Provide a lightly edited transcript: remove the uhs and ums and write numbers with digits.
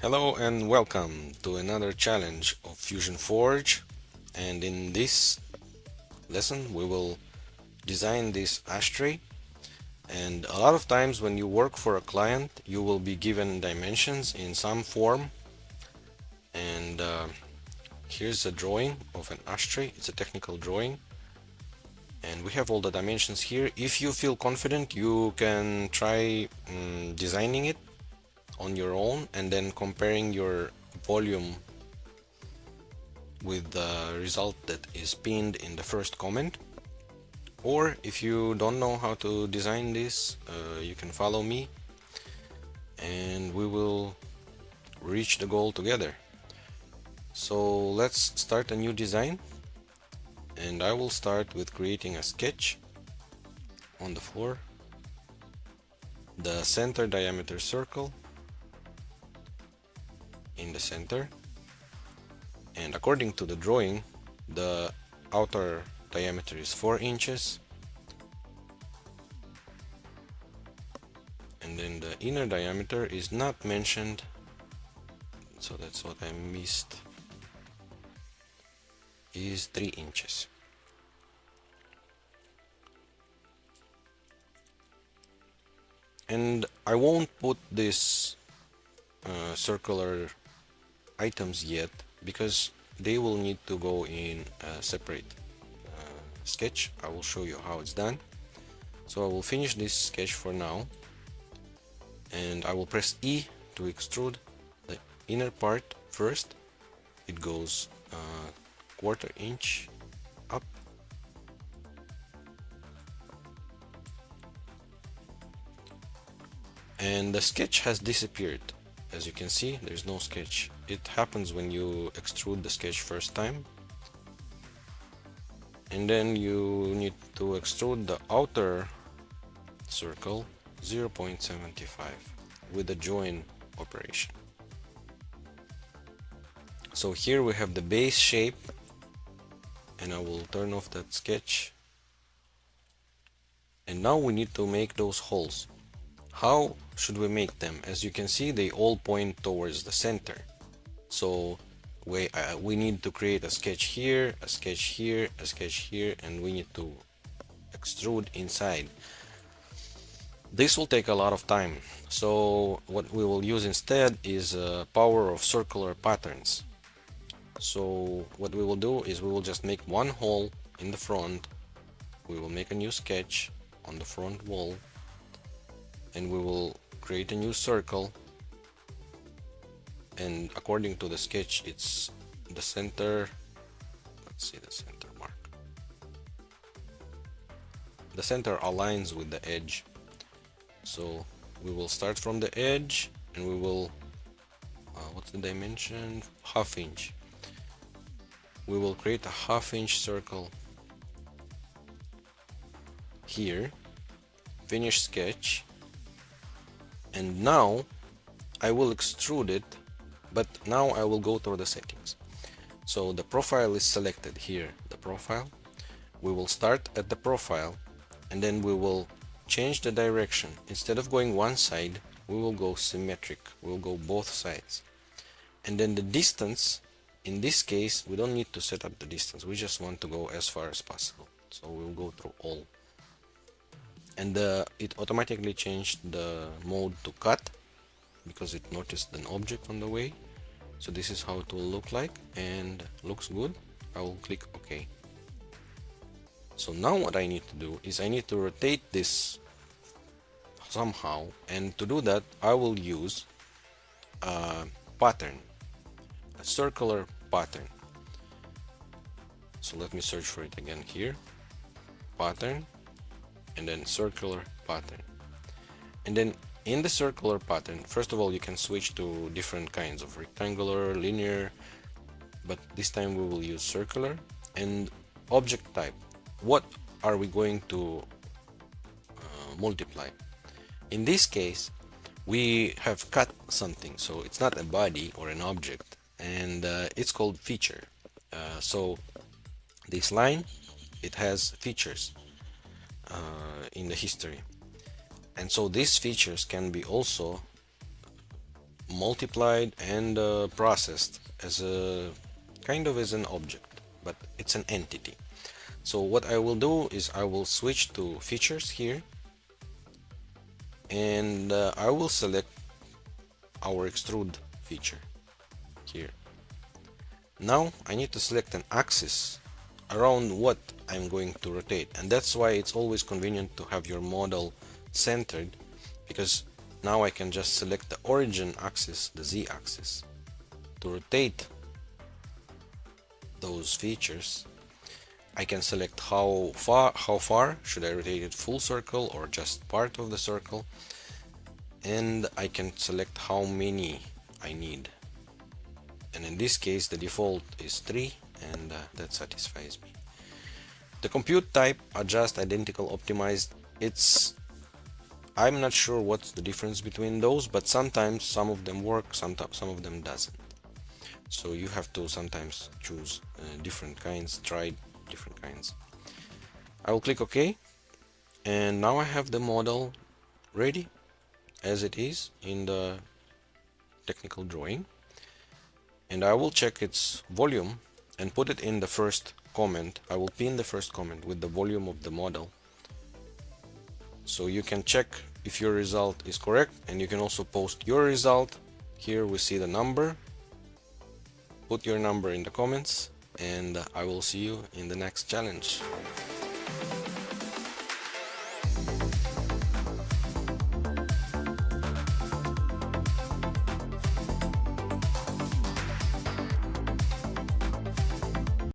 Hello and welcome to another challenge of Fusion Forge, and in this lesson we will design this ashtray. And a lot of times when you work for a client you will be given dimensions in some form, and here's a drawing of an ashtray. It's a technical drawing and we have all the dimensions here. If you feel confident you can try designing it on your own and then comparing your volume with the result that is pinned in the first comment. Or if you don't know how to design this, you can follow me and we will reach the goal together. So let's start a new design, and I will start with creating a sketch on the floor, the center diameter circle in the center, and according to the drawing the outer diameter is 4 inches and then the inner diameter is not mentioned, so that's what I missed, is 3 inches. And I won't put this circular items yet because they will need to go in a separate sketch. I will show you how it's done. So I will finish this sketch for now, and I will press E to extrude the inner part first. It goes 1/4 inch up, and the sketch has disappeared. As you can see, there's no sketch. It happens when you extrude the sketch first time, and then you need to extrude the outer circle 0.75 with the join operation. So here we have the base shape, and I will turn off that sketch, and now we need to make those holes. How should we make them? As you can see, they all point towards the center. So we need to create a sketch here, a sketch here, a sketch here, and we need to extrude inside. This will take a lot of time, so what we will use instead is power of circular patterns. So what we will do is we will just make one hole in the front. We will make a new sketch on the front wall, and we will create a new circle, and according to the sketch it's the center. Let's see the center mark. The center aligns with the edge, so we will start from the edge and we will what's the dimension? 1/2 inch. We will create a 1/2 inch circle here, finish sketch, and now I will extrude it, but now I will go through the settings. So the profile is selected here, the profile. We will start at the profile, and then we will change the direction. Instead of going one side, we will go symmetric. We will go both sides. And then the distance, in this case, we don't need to set up the distance. We just want to go as far as possible. So we'll go through all. And it automatically changed the mode to cut because it noticed an object on the way. So this is how it will look like, and looks good. I will click OK. So now what I need to do is I need to rotate this somehow, and to do that I will use a pattern, a circular pattern. So let me search for it again here, pattern, and then circular pattern. And then in the circular pattern, first of all, you can switch to different kinds of rectangular, linear, but this time we will use circular. And object type, what are we going to multiply? In this case we have cut something, so it's not a body or an object, and it's called feature. So this line, it has features in the history, and so these features can be also multiplied and processed as a kind of as an object, but it's an entity. So what I will do is I will switch to features here, and I will select our extrude feature here. Now I need to select an axis around what I'm going to rotate, and that's why it's always convenient to have your model centered, because now I can just select the origin axis, the Z axis, to rotate those features. I can select how far should I rotate it, full circle or just part of the circle, and I can select how many I need, and in this case the default is 3, and that satisfies me. The compute type adjust identical optimized, I'm not sure what's the difference between those, but sometimes some of them work, sometimes some of them doesn't. So you have to sometimes choose different kinds, try different kinds. I will click OK, and now I have the model ready as it is in the technical drawing, and I will check its volume and put it in the first comment. I will pin the first comment with the volume of the model, so you can check if your result is correct, and you can also post your result. Here we see the number. Put your number in the comments, and I will see you in the next challenge.